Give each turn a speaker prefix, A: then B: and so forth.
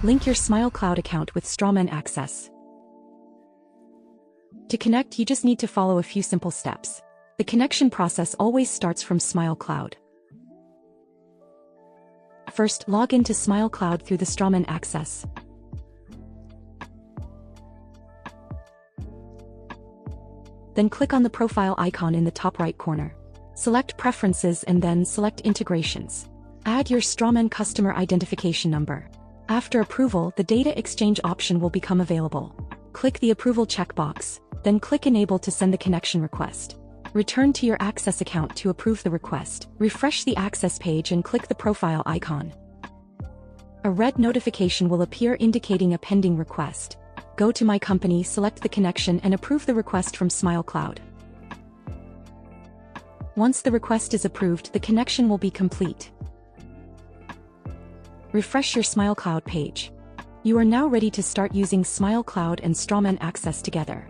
A: Link your Smilecloud account with Straumann AXS. To connect, you just need to follow a few simple steps. The connection process always starts from Smilecloud. First, log into Smilecloud through the Straumann AXS. Then click on the profile icon in the top right corner. Select Preferences and then select Integrations. Add your Straumann customer identification number. After approval, the data exchange option will become available. Click the Approval checkbox, then click Enable to send the connection request. Return to your AXS account to approve the request. Refresh the AXS page and click the profile icon. A red notification will appear indicating a pending request. Go to My Company, select the connection and approve the request from Smilecloud. Once the request is approved, the connection will be complete. Refresh your Smilecloud page. You are now ready to start using Smilecloud and Straumann AXS together.